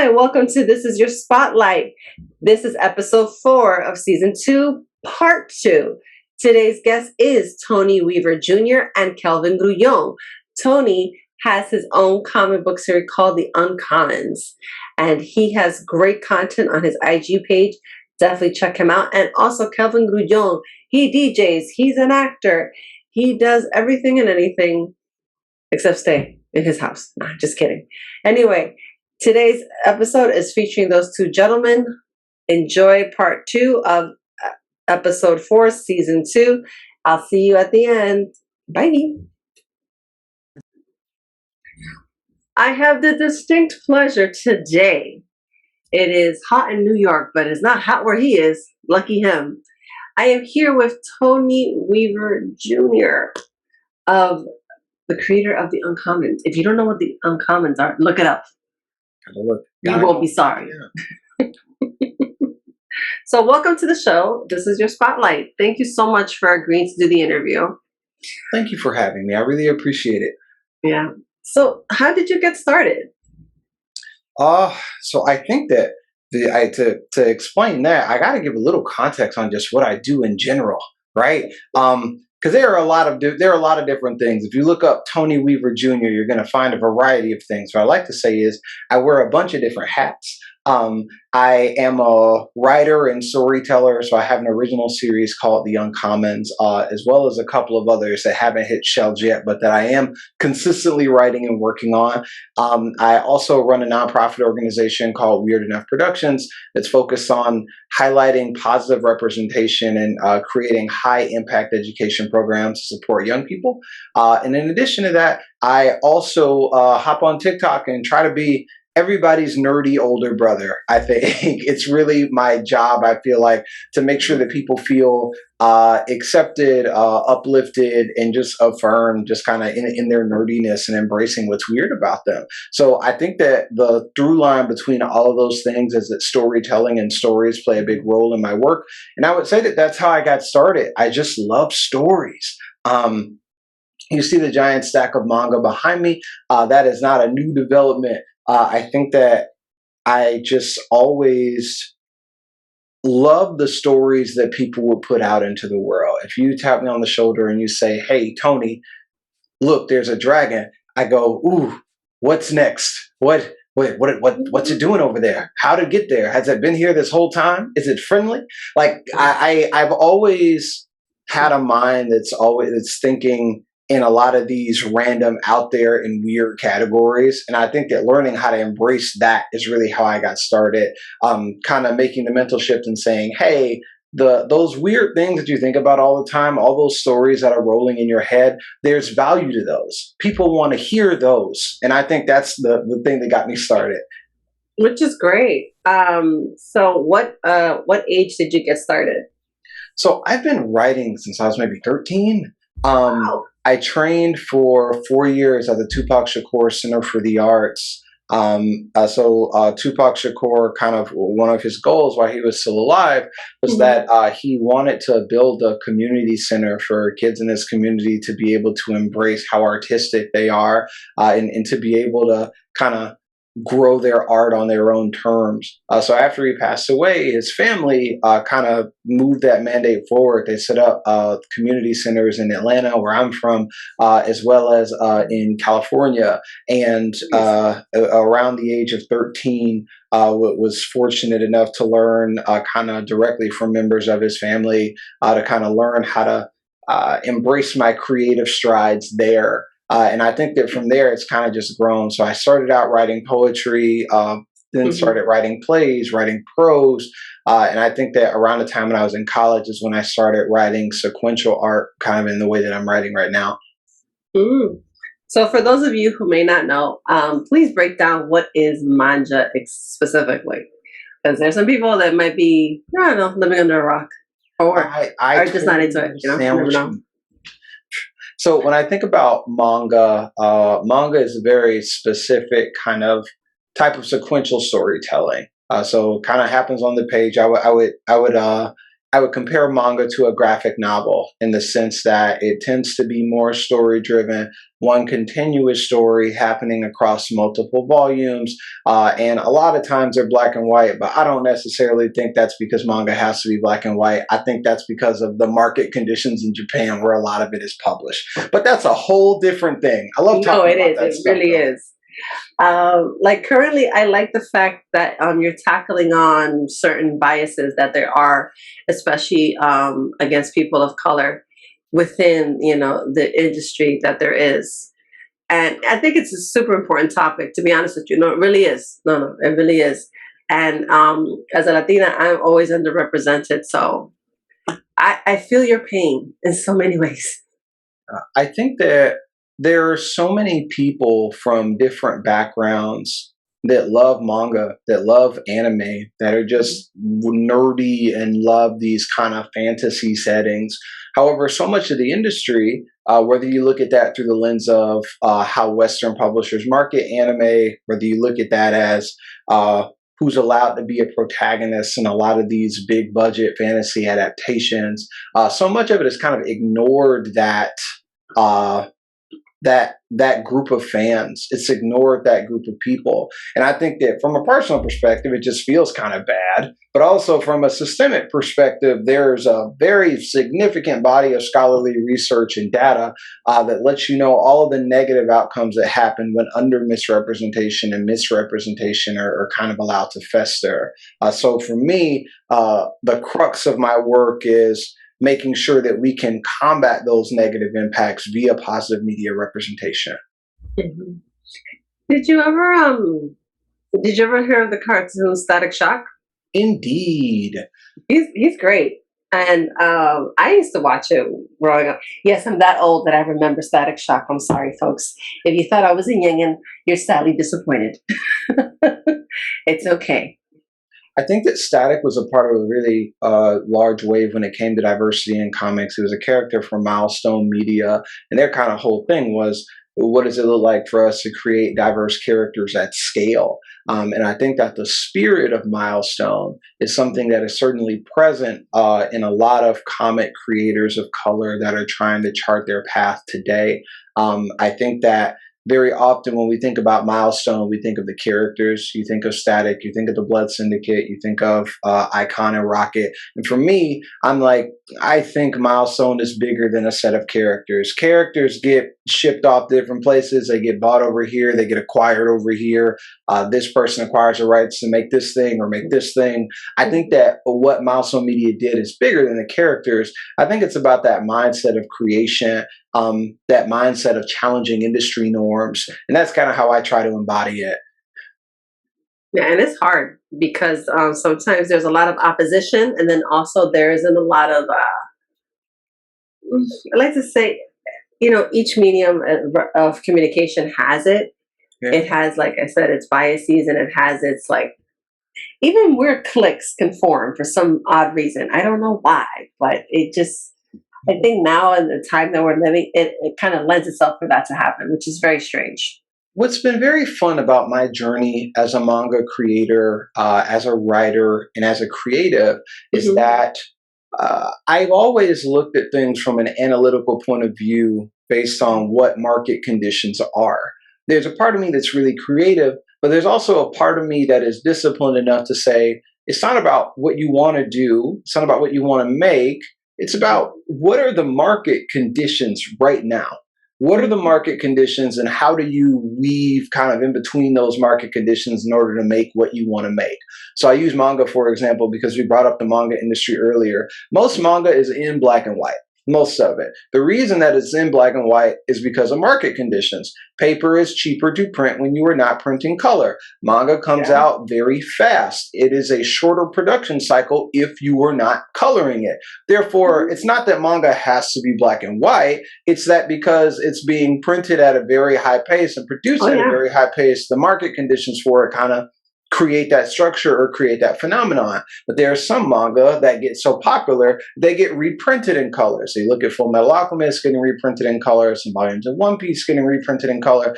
Hi, welcome to This Is Your Spotlight. This is episode 4 of season 2, part 2. Today's guest is Tony Weaver Jr. and Kelvin Grullon. Tony has his own comic book series called The Uncommons, and he has great content on his IG page. Definitely check him out. And also Kelvin Grullon, he DJs, he's an actor. He does everything and anything except stay in his house. Nah, just kidding. Anyway, today's episode is featuring those two gentlemen. Enjoy part 2 of episode 4, season 2. I'll see you at the end. Bye. I have the distinct pleasure today. It is hot in New York, but it's not hot where he is. Lucky him. I am here with Tony Weaver Jr. of the creator of The Uncommons. If you don't know what The Uncommons are, look it up. You won't be sorry. Yeah. So welcome to the show. This is your spotlight. Thank you so much for agreeing to do the interview. Thank you for having me. I really appreciate it. Yeah. So how did you get started? So I think that to explain that, I got to give a little context on just what I do in general, right? Because there are a lot of different things. If you look up Tony Weaver Jr., you're going to find a variety of things. What I like to say is I wear a bunch of different hats. I am a writer and storyteller, so I have an original series called The Uncommons, as well as a couple of others that haven't hit shelves yet, but that I am consistently writing and working on. I also run a nonprofit organization called Weird Enough Productions that's focused on highlighting positive representation and creating high-impact education programs to support young people. And in addition to that, I also hop on TikTok and try to be everybody's nerdy older brother. I think it's really my job, I feel like, to make sure that people feel accepted, uplifted, and just affirmed, just kind of in their nerdiness and embracing what's weird about them. So I think that the through line between all of those things is that storytelling and stories play a big role in my work. And I would say that that's how I got started. I just love stories. You see the giant stack of manga behind me. That is not a new development. I think that I just always love the stories that people would put out into the world. If you tap me on the shoulder and you say, "Hey, Tony, look, there's a dragon," I go, "Ooh, what's next? What's it doing over there? How to get there? Has it been here this whole time? Is it friendly?" Like I've always had a mind that's thinking in a lot of these random out there and weird categories. And I think that learning how to embrace that is really how I got started. Kind of making the mental shift and saying, hey, those weird things that you think about all the time, all those stories that are rolling in your head, there's value to those. People want to hear those. And I think that's the thing that got me started. Which is great. So what age did you get started? So I've been writing since I was maybe 13. Wow. I trained for 4 years at the Tupac Shakur Center for the Arts. Tupac Shakur, kind of one of his goals while he was still alive was that he wanted to build a community center for kids in his community to be able to embrace how artistic they are and to be able to kind of grow their art on their own terms. So after he passed away, his family kind of moved that mandate forward. They set up community centers in Atlanta, where I'm from, as well as in California. And around the age of 13, was fortunate enough to learn kind of directly from members of his family to kind of learn how to embrace my creative strides there. And I think that from there, it's kind of just grown. So I started out writing poetry, then started writing plays, writing prose. And I think that around the time when I was in college is when I started writing sequential art kind of in the way that I'm writing right now. So for those of you who may not know, please break down what is manga specifically. Because there's some people that might be, I don't know, living under a rock or are just not into it. You never know. So when I think about manga, manga is a very specific kind of type of sequential storytelling. So it kind of happens on the page. I would I would compare manga to a graphic novel in the sense that it tends to be more story driven, one continuous story happening across multiple volumes. And a lot of times they're black and white, but I don't necessarily think that's because manga has to be black and white. I think that's because of the market conditions in Japan where a lot of it is published. But that's a whole different thing. I love talking about that stuff. It really is. Like currently, I like the fact that you're tackling on certain biases that there are, especially against people of color within, you know, the industry that there is. And I think it's a super important topic, to be honest with you. No, it really is. No, it really is. And as a Latina, I'm always underrepresented. So I feel your pain in so many ways. I think that there are so many people from different backgrounds that love manga, that love anime, that are just nerdy and love these kind of fantasy settings. However, so much of the industry, whether you look at that through the lens of how Western publishers market anime, whether you look at that as who's allowed to be a protagonist in a lot of these big budget fantasy adaptations, so much of it has kind of ignored that group of fans. It's ignored that group of people. And I think that from a personal perspective, it just feels kind of bad. But also from a systemic perspective, there's a very significant body of scholarly research and data that lets you know all of the negative outcomes that happen when under misrepresentation and misrepresentation are kind of allowed to fester. So for me, the crux of my work is making sure that we can combat those negative impacts via positive media representation. Mm-hmm. Did you ever hear of the cartoon Static Shock? Indeed. He's great. And I used to watch it growing up. Yes, I'm that old that I remember Static Shock. I'm sorry, folks. If you thought I was a youngin', you're sadly disappointed. It's okay. I think that Static was a part of a really large wave when it came to diversity in comics. It was a character from Milestone Media, and their kind of whole thing was, what does it look like for us to create diverse characters at scale? And I think that the spirit of Milestone is something that is certainly present in a lot of comic creators of color that are trying to chart their path today. I think that very often when we think about Milestone, we think of the characters. You think of Static, you think of the Blood Syndicate, you think of Icon and Rocket. And for me, I'm like, I think Milestone is bigger than a set of characters. Characters get shipped off different places. They get bought over here. They get acquired over here. This person acquires the rights to make this thing or make this thing. I think that what Milestone Media did is bigger than the characters. I think it's about that mindset of creation, that mindset of challenging industry norms. And that's kind of how I try to embody it. Yeah, and it's hard because sometimes there's a lot of opposition, and then also there isn't a lot of, I like to say, you know, each medium of communication has it. Yeah. It has, like I said, its biases, and it has its, like, even weird clicks can form for some odd reason. I don't know why, but it just, I think now in the time that we're living, it kind of lends itself for that to happen, which is very strange. What's been very fun about my journey as a manga creator, as a writer, and as a creative is that I've always looked at things from an analytical point of view based on what market conditions are. There's a part of me that's really creative, but there's also a part of me that is disciplined enough to say, it's not about what you want to do, it's not about what you want to make, it's about what are the market conditions right now? What are the market conditions, and how do you weave kind of in between those market conditions in order to make what you want to make? So I use manga, for example, because we brought up the manga industry earlier. Most manga is in black and white. Most of it. The reason that it's in black and white is because of market conditions. Paper is cheaper to print when you are not printing color. Manga comes out very fast. It is a shorter production cycle if you are not coloring it. Therefore, it's not that manga has to be black and white. It's that because it's being printed at a very high pace and produced at a very high pace, the market conditions for it kind of create that structure or create that phenomenon. But there are some manga that get so popular, they get reprinted in color. So you look at Full Metal Alchemist getting reprinted in color, some volumes of One Piece getting reprinted in color,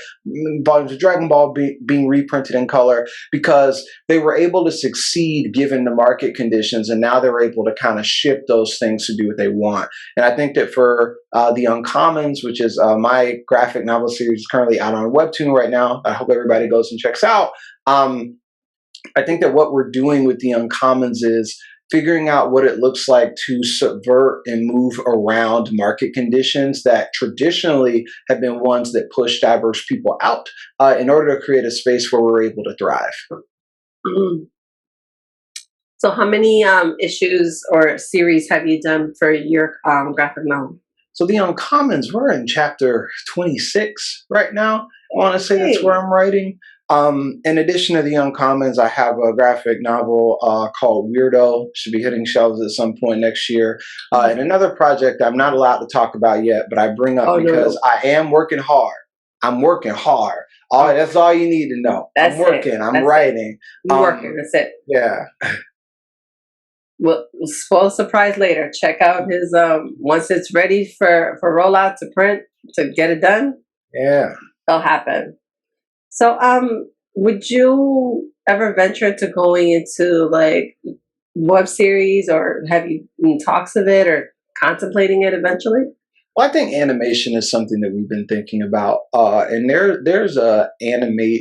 volumes of Dragon Ball being reprinted in color, because they were able to succeed given the market conditions, and now they're able to kind of ship those things to do what they want. And I think that for The Uncommons, which is my graphic novel series currently out on Webtoon right now, I hope everybody goes and checks out. I think that what we're doing with The Uncommons is figuring out what it looks like to subvert and move around market conditions that traditionally have been ones that push diverse people out in order to create a space where we're able to thrive. Mm-hmm. So how many issues or series have you done for your graphic novel? So The Uncommons, we're in chapter 26 right now. I want to say that's where I'm writing. In addition to The Uncommons, I have a graphic novel called Weirdo. Should be hitting shelves at some point next year. And another project I'm not allowed to talk about yet, but I bring up because I am working hard. I'm working hard. That's all you need to know. I'm working. I'm writing. You're working. That's it. Yeah. Well, spoil surprise later. Check out his once it's ready for rollout to print to get it done. Yeah, it'll happen. So, would you ever venture into going into like web series, or have you in talks of it, or contemplating it eventually? Well, I think animation is something that we've been thinking about, and there's an anime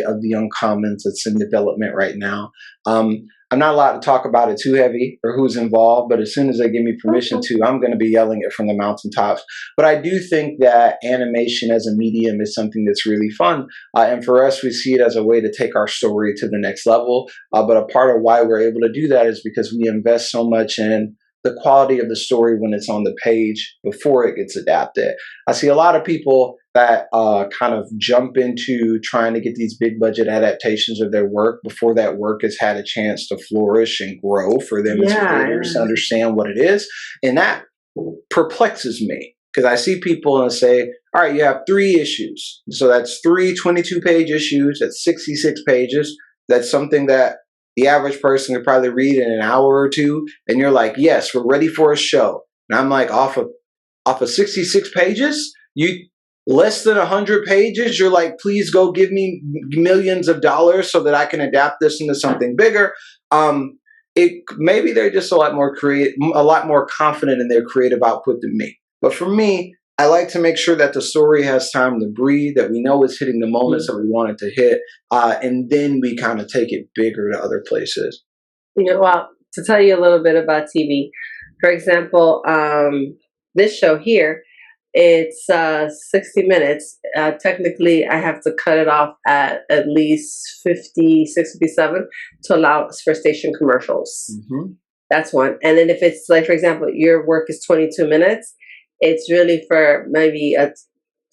of The Uncommons that's in development right now. I'm not allowed to talk about it too heavy or who's involved, but as soon as they give me permission to, I'm going to be yelling it from the mountaintops. But I do think that animation as a medium is something that's really fun. And for us, we see it as a way to take our story to the next level. But a part of why we're able to do that is because we invest so much in the quality of the story when it's on the page before it gets adapted. I see a lot of people that kind of jump into trying to get these big budget adaptations of their work before that work has had a chance to flourish and grow for them as creators to understand what it is. And that perplexes me, because I see people and say, all right, you have 3 issues. So that's 3 22-page issues. That's 66 pages. That's something that the average person could probably read in an hour or 2. And you're like, yes, we're ready for a show. And I'm like, off of 66 pages, you less than 100 pages, you're like, please go give me millions of dollars so that I can adapt this into something bigger. Maybe they're just a lot more confident in their creative output than me. But for me, I like to make sure that the story has time to breathe, that we know it's hitting the moments that we want it to hit, and then we kind of take it bigger to other places. Well, to tell you a little bit about TV, for example, this show here, it's 60 minutes. Technically, I have to cut it off at least 56, 57 to allow for station commercials. Mm-hmm. That's one. And then if it's like, for example, your work is 22 minutes, it's really for maybe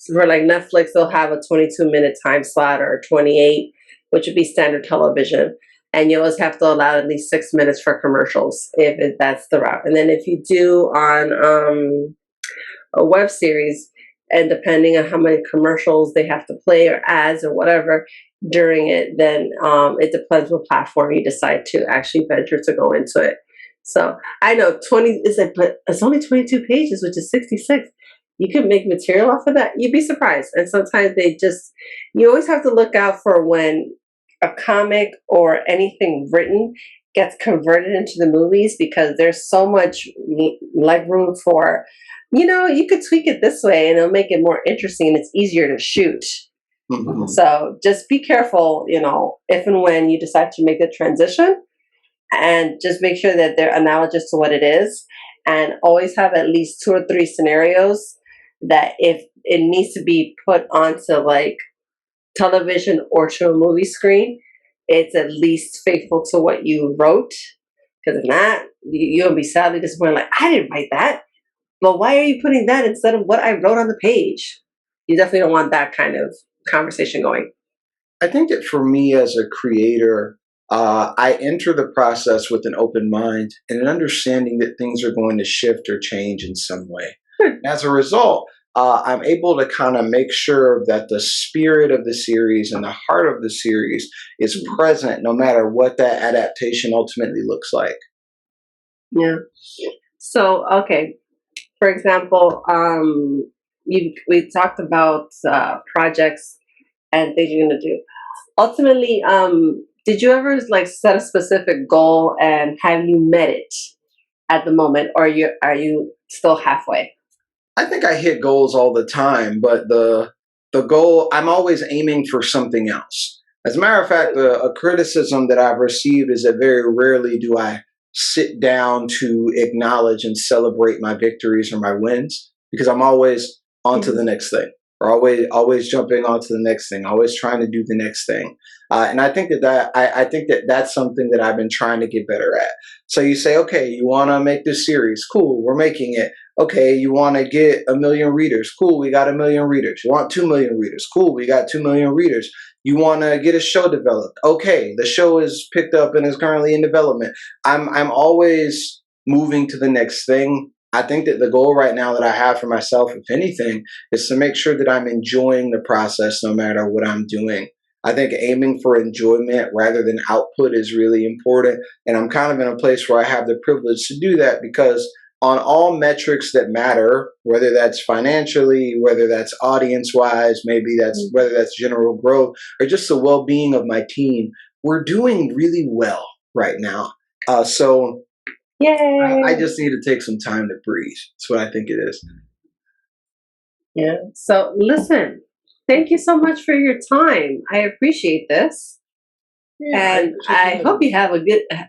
for like Netflix, they'll have a 22-minute time slot, or 28, which would be standard television. And you always have to allow at least 6 minutes for commercials if that's the route. And then if you do on a web series, and depending on how many commercials they have to play or ads or whatever during it, then it depends what platform you decide to actually venture to go into it. So I know 20 is like, but it's only 22 pages, which is 66. You can make material off of that. You'd be surprised. And sometimes you always have to look out for when a comic or anything written gets converted into the movies, because there's so much leg room for, you could tweak it this way and it'll make it more interesting and it's easier to shoot. Mm-hmm. So just be careful, if and when you decide to make the transition. And just make sure that they're analogous to what it is, and always have at least 2 or 3 scenarios that if it needs to be put onto like television or to a movie screen, it's at least faithful to what you wrote. Because if not, you'll be sadly disappointed. Like, I didn't write that, but why are you putting that instead of what I wrote on the page? You definitely don't want that kind of conversation going. I think that for me as a creator, I enter the process with an open mind and an understanding that things are going to shift or change in some way. As a result, I'm able to kind of make sure that the spirit of the series and the heart of the series is present no matter what that adaptation ultimately looks like. Yeah. So, okay. For example, we talked about projects and things you're gonna do. Ultimately, did you ever like set a specific goal and have you met it at the moment, or are you still halfway? I think I hit goals all the time, but the goal, I'm always aiming for something else. As a matter of fact, a criticism that I've received is that very rarely do I sit down to acknowledge and celebrate my victories or my wins, because I'm always on to the next thing, or always jumping onto the next thing, always trying to do the next thing. And I think I think that that's something that I've been trying to get better at. So you say, okay, you want to make this series, cool, we're making it. Okay, you want to get 1 million readers, cool, we got 1 million readers. You want 2 million readers, cool, we got 2 million readers. You want to get a show developed, okay, the show is picked up and is currently in development. I'm always moving to the next thing. I think that the goal right now that I have for myself, if anything, is to make sure that I'm enjoying the process no matter what I'm doing. I think aiming for enjoyment rather than output is really important. And I'm kind of in a place where I have the privilege to do that, because on all metrics that matter, whether that's financially, whether that's audience wise, maybe that's whether that's general growth or just the well-being of my team, we're doing really well right now. So Yay! I just need to take some time to breathe. That's what I think it is. Yeah. So listen, thank you so much for your time. I appreciate this. Yeah, And I hope you have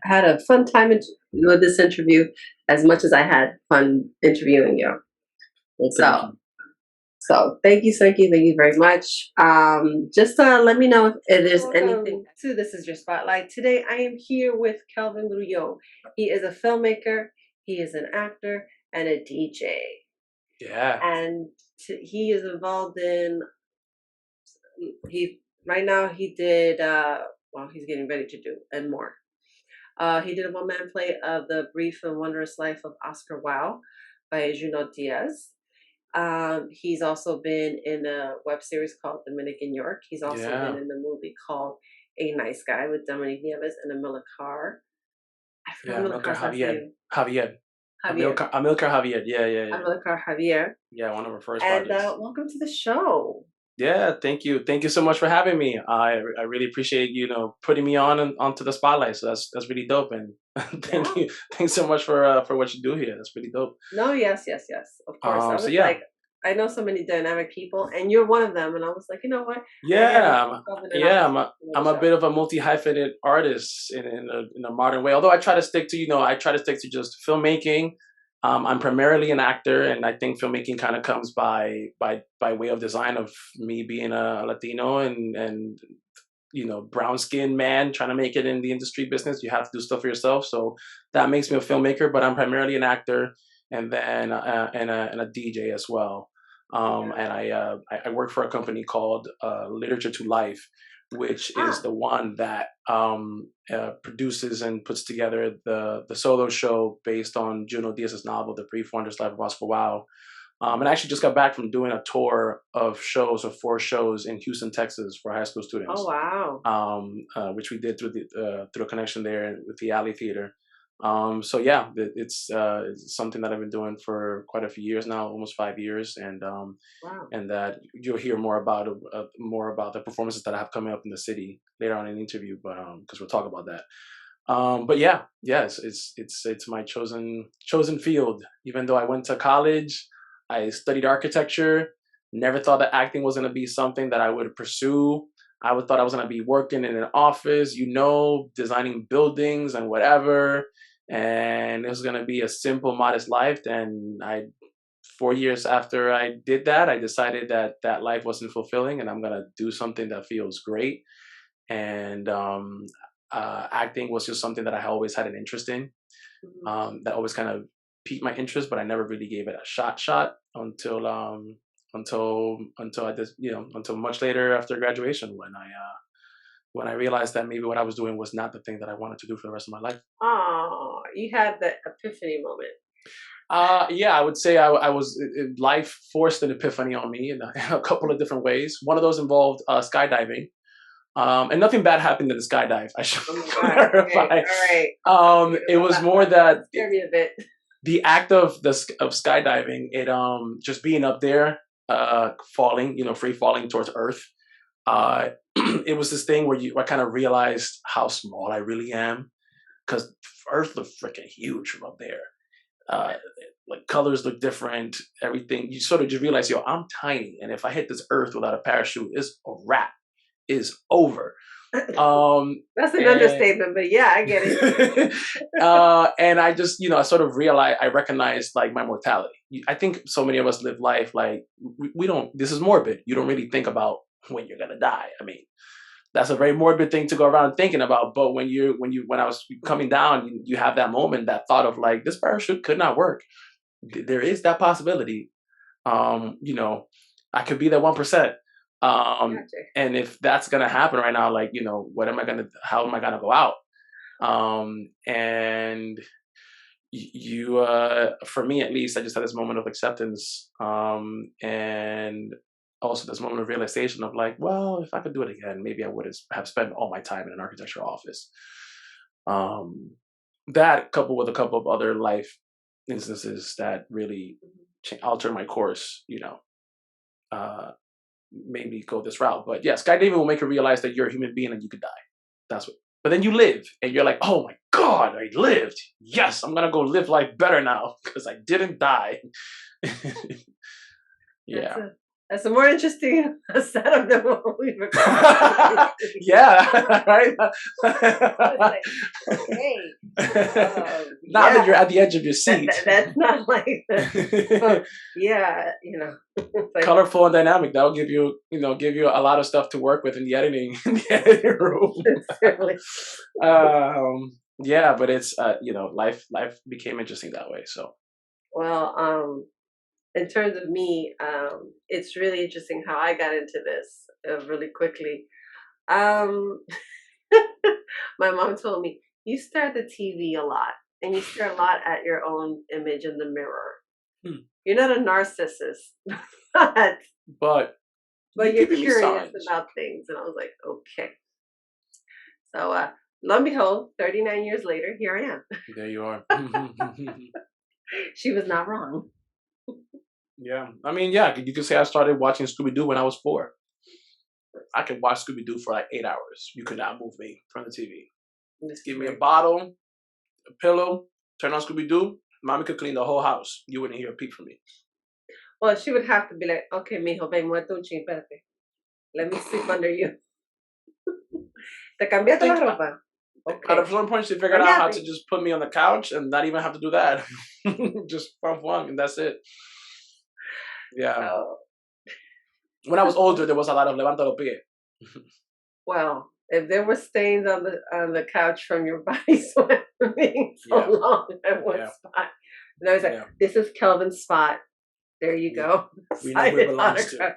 had a fun time with this interview as much as I had fun interviewing you. Well, thank you. So thank you very much. Just let me know if there's anything. So this is your spotlight. Today I am here with Kelvin Grullon. He is a filmmaker, he is an actor, and a DJ. Yeah. And he is involved in right now he did well, he's getting ready to do and more. He did a one-man play of The Brief and Wondrous Life of Oscar Wilde by Junot Diaz. He's also been in a web series called Dominican York. He's also been in the movie called A Nice Guy with Dominic Nieves and Amilcar. I forgot Amilcar's last name. Javier. Amilcar Javier. Yeah. Amilcar Javier. Yeah, one of our first and projects. Welcome to the show. Yeah, thank you so much for having me. I really appreciate putting me onto the spotlight. So that's really dope, and thanks so much for what you do here. That's really dope. No, yes, of course. I was So yeah, like, I know so many dynamic people, and you're one of them. And I was like, you know what? I'm a bit of a multi-hyphenate artist in a modern way. Although I try to stick to just filmmaking. I'm primarily an actor, and I think filmmaking kind of comes by way of design of me being a Latino and brown skinned man trying to make it in the industry business. You have to do stuff for yourself, so that makes me a filmmaker. But I'm primarily an actor, and then and a DJ as well. And I work for a company called Literature to Life, which is the one that produces and puts together the solo show based on Junot Diaz's novel, The Brief Wondrous Life of Oscar Wilde. And I actually just got back from doing a tour of 4 shows in Houston, Texas for high school students. Oh, wow. Which we did through a connection there with the Alley Theater. So yeah, it's something that I've been doing for quite a few years now, almost 5 years, and and that you'll hear more about the performances that I have coming up in the city later on in the interview, but because we'll talk about that. But yes, it's my chosen field. Even though I went to college, I studied architecture. Never thought that acting was going to be something that I would pursue. I thought I was going to be working in an office, designing buildings and whatever. And it was going to be a simple, modest life. And 4 years after I did that, I decided that life wasn't fulfilling, and I'm going to do something that feels great. And acting was just something that I always had an interest in. That always kind of piqued my interest, but I never really gave it a shot until I did, until much later after graduation, when I realized that maybe what I was doing was not the thing that I wanted to do for the rest of my life. Oh, you had the epiphany moment. Yeah, I would say I was life forced an epiphany on me in a couple of different ways. One of those involved skydiving. And nothing bad happened in the skydive. I should clarify. Okay. All right. It was more that scare me a bit. The act of skydiving, it just being up there, falling, free falling towards Earth. It was this thing where I kind of realized how small I really am, because Earth looked freaking huge from up there. Like colors look different, everything. You sort of just realize, yo, I'm tiny, and if I hit this Earth without a parachute, it's a wrap. Is over. That's an understatement, but yeah, I get it. And I just, I sort of realized, I recognized like my mortality. I think so many of us live life like we don't. This is morbid. You don't really think about when you're gonna die. I mean, that's a very morbid thing to go around thinking about. But when I was coming down, you have that moment, that thought of like, this parachute could not work. There is that possibility. I could be that 1%. And if that's gonna happen right now, like, how am I gonna go out? And for me at least, I just had this moment of acceptance, and also this moment of realization of like, well, if I could do it again, maybe I would have spent all my time in an architecture office. That coupled with a couple of other life instances that really altered my course, made me go this route. But yeah, skydiving will make you realize that you're a human being and you could die. But then you live and you're like, oh my God, I lived. Yes, I'm gonna go live life better now because I didn't die. Yeah. That's a more interesting setup than what we were Yeah, right? Like, hey. Now that you're at the edge of your seat. That's not like yeah, like, colorful and dynamic. That'll give you a lot of stuff to work with in the editing room. Yeah, but it's life became interesting that way. So well, in terms of me, it's really interesting how I got into this really quickly. My mom told me, you stare at the TV a lot, and you stare a lot at your own image in the mirror. You're not a narcissist, but you're curious about things. And I was like, okay. So lo and behold, 39 years later, here I am. There you are. She was not wrong. Yeah, I mean, yeah, you could say I started watching Scooby-Doo when I was 4. I could watch Scooby-Doo for like 8 hours. You could not move me from the TV. Just give me a bottle, a pillow, turn on Scooby-Doo. Mommy could clean the whole house. You wouldn't hear a peep from me. Well, she would have to be like, okay, mijo, ven, muévete un chin, espérate. Let me sleep under you. Te cambiaste la ropa? Okay. At a certain point, she figured out how to just put me on the couch and not even have to do that. Just fun, and that's it. Yeah. When I was older, there was a lot of levanta los pies. Well, if there were stains on the couch from your body sweating so long at one spot, and I was like, "This is Kelvin's spot. There you go." We know where it belongs to.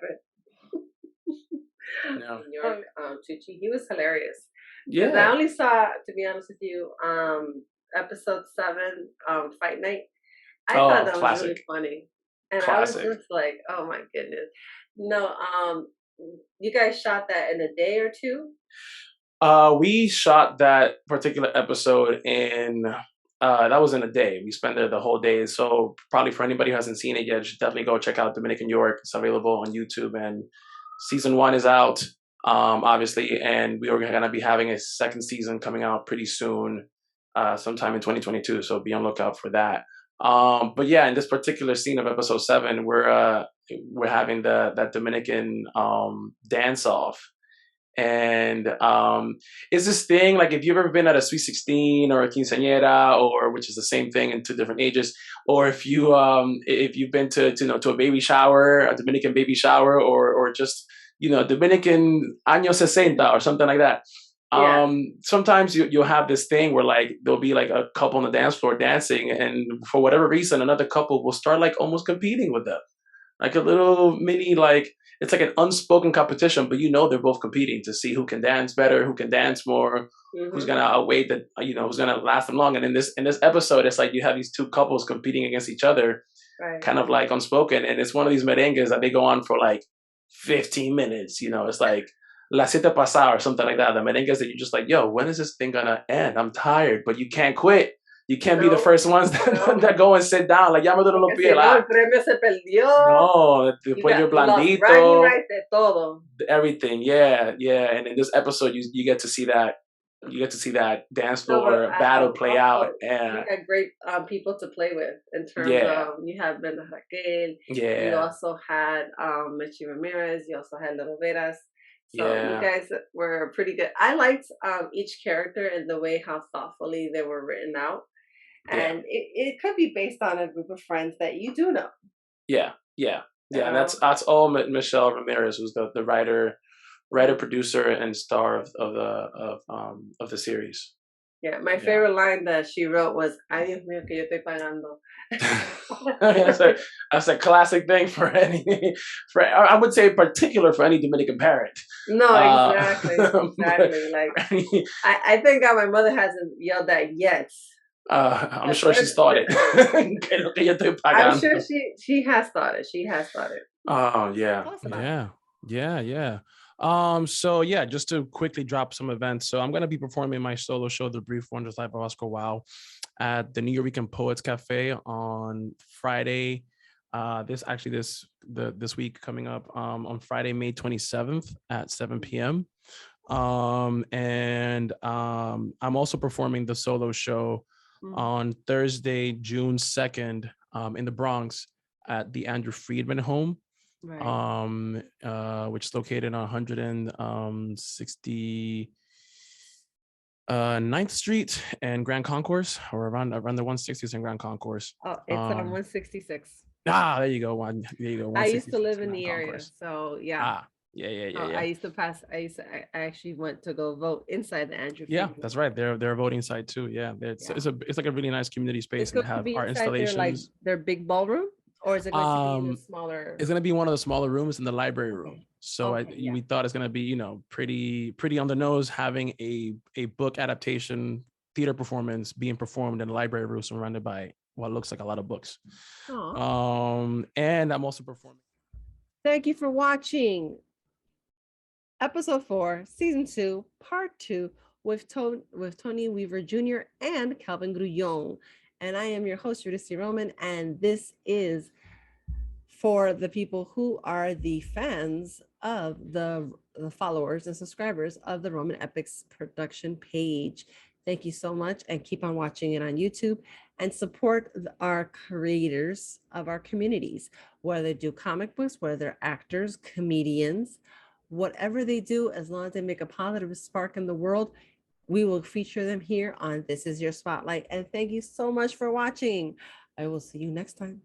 New York, Chuchi, he was hilarious. Yeah, I only saw, to be honest with you, episode 7, Fight Night. I thought that was really funny. And I was just like, oh my goodness. No, you guys shot that in a day or two? We shot that particular episode that was in a day. We spent there the whole day. So probably for anybody who hasn't seen it yet, should definitely go check out Dominican York. It's available on YouTube, and season 1 is out, obviously. And we are going to be having a second season coming out pretty soon, sometime in 2022. So be on lookout for that. But yeah, in this particular scene of episode 7, we're having that Dominican dance off, and it's this thing like, if you've ever been at a Sweet 16 or a quinceañera, or which is the same thing in 2 different ages, or if you've been to a baby shower, a Dominican baby shower, or just Dominican años 60 or something like that. Yeah. Sometimes you'll have this thing where like there'll be like a couple on the dance floor dancing, and for whatever reason another couple will start like almost competing with them, like a little mini like it's like an unspoken competition, but you know they're both competing to see who can dance better, who can dance more, who's gonna outweigh the, you know, who's gonna last them long. And in this episode, it's like you have these two couples competing against each other, kind of like unspoken. And it's one of these merengues that they go on for like 15 minutes. You know, it's like La Cita Pasada or something like that. The merengues that you're just like, yo, when is this thing gonna end? I'm tired, but you can't quit. You can't be the first ones that go and sit down. Like, ya me duelen los pies. No, el premio se perdió. No, después you're blandito. Bragging rights de todo. Everything, yeah. And in this episode, you get to see that. You get to see that dance floor battle play out. And you had great people to play with in terms of, you had Brenda Raquel. You also had Michi Ramirez. You also had Little Veras. So you guys were pretty good. I liked each character and the way how thoughtfully they were written out. And it could be based on a group of friends that you do know. Yeah. And that's all Michelle Ramirez, who's the writer, producer, and star of the series. Yeah, my favorite line that she wrote was "Ay Dios mío que yo estoy pagando." That's a classic thing for I would say particular for any Dominican parent. No, exactly. Like I thank God my mother hasn't yelled that yet. I'm sure she's thought it. I'm sure she has thought it. She has thought it. Oh yeah. So yeah, just to quickly drop some events. So I'm gonna be performing my solo show, The Brief Wonders Life of Oscar Wilde, at the New York Poets Cafe on Friday. This week coming up on Friday, May 27th at 7 p.m. And I'm also performing the solo show on Thursday, June 2nd, in the Bronx at the Andrew Friedman Home, which is located on 169th Street and Grand Concourse, or around the 160th and Grand Concourse. Oh, it's on 166. There you go. I used to live in the area, so yeah. Yeah. I used to I actually went to go vote inside the Andrew. Yeah, that's right. They're a voting site too. Yeah, it's like a really nice community space, and they have art installations. Their big ballroom, or is it going to be smaller? It's going to be one of the smaller rooms in the library room. So we thought it's going to be pretty on the nose, having a book adaptation theater performance being performed in the library room, surrounded by what looks like a lot of books. And I'm also performing. Thank you for watching Episode 4, Season 2, Part 2 with Tony Weaver Jr. and Kelvin Grullon. And I am your host, Eurydice Roman, and this is for the people who are the fans of the followers and subscribers of the Roman Epics production page. Thank you so much, and keep on watching it on YouTube and support our creators of our communities, whether they do comic books, whether they're actors, comedians, whatever they do, as long as they make a positive spark in the world, we will feature them here on This Is Your Spotlight. And thank you so much for watching. I will see you next time.